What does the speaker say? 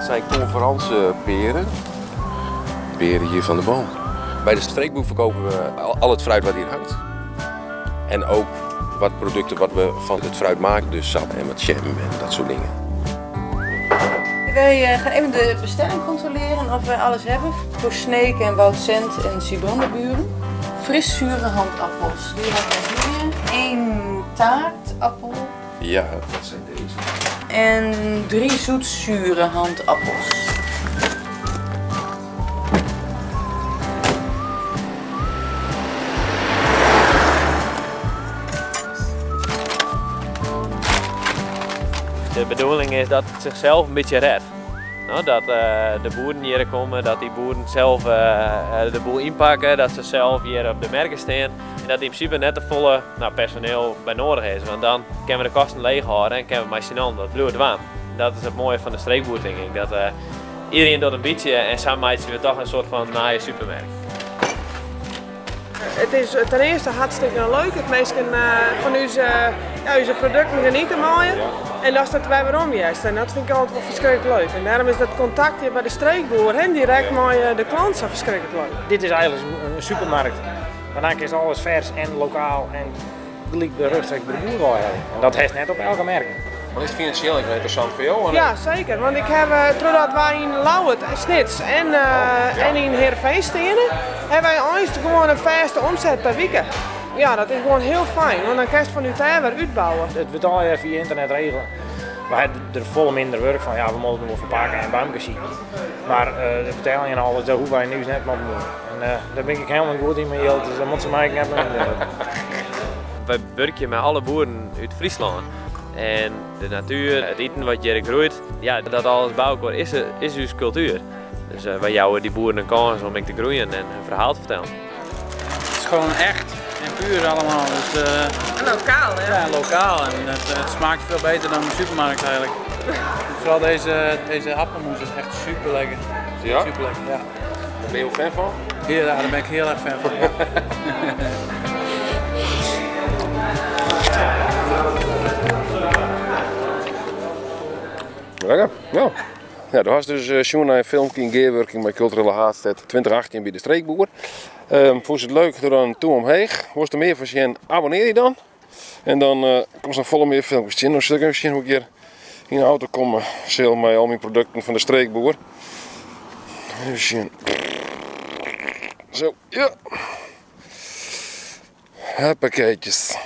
zijn conferentieperen. Peren hier van de boom. Bij de streekboer verkopen we al het fruit wat hier hangt. En ook wat producten wat we van het fruit maken, dus sap en wat jam en dat soort dingen. Wij gaan even de bestelling controleren of wij alles hebben. Voor Sneek en Wout Cent en Sibrandenburen. Fris zure handappels. Die hebben we hier. 1 taartappel. Ja, dat zijn deze. En 3 zoetzure handappels. De bedoeling is dat het zichzelf een beetje redt. Nou, dat de boeren hier komen, dat die boeren zelf de boel inpakken, dat ze zelf hier op de merken staan. En dat in principe net de volle personeel bij nodig is. Want dan kunnen we de kosten leeg houden en kunnen we machinal dat bloed waan. Dat is het mooie van de streekboer, denk ik. Dat iedereen doet een beetje en samen maken we toch een soort van naaie supermerk. Het is ten eerste hartstikke leuk. Het meesten van onze producten genieten mooie. En dat is dat wij waarom juist. En dat vind ik altijd wel verschrikkelijk leuk. En daarom is dat contact hier bij de streekboer en direct met de klant zo verschrikkelijk leuk. Dit is eigenlijk een supermarkt. Maar dan is alles vers en lokaal en gelijk de rugstreek bij de boer. En dat heeft net op elke merk. Maar is het financieel interessant voor jou? Ja, zeker. Want ik heb, doordat wij in Lauwert, Snits en in Heerenveen stenen, hebben wij eens gewoon een vaste omzet per week. Ja, dat is gewoon heel fijn, want dan kan je het van uw tijd weer uitbouwen. Het betalen via internet regelen. We hebben er vol minder werk van, ja, we moeten nog verpakken en buimken zien. Maar de betaling en alles, dat hoeven wij nu net maar te doen. En daar ben ik helemaal goed in, dus dat moeten ze maken hebben. We werken met alle boeren uit Friesland. En de natuur, het eten wat hier groeit, ja, dat alles bij elkaar is onze cultuur. Dus wij jouwen die boeren een kans om te groeien en een verhaal te vertellen. Het is gewoon echt en puur allemaal. Dus, En lokaal, hè? ja, lokaal en het smaakt veel beter dan de supermarkt eigenlijk. Vooral deze appelmoes is echt super lekker. Ja? Super lekker, ja. Daar ben je ook fan van? Ja, daar ben ik heel erg fan van. Ja. Lekker, ja. Ja, daar was dus Sjoen en filmpje in Geerwerking bij Culturele Haardstad 2018 bij de streekboer. Vond je het leuk, doe dan toe omheen. Moest er meer van zien, abonneer je dan. En dan komt er volle meer filmpjes in. Dus dan kun je zien hoe ik hier in de auto kom. Zeel met al mijn producten van de streekboer. Even zien. Zo, ja. Huppakeetjes.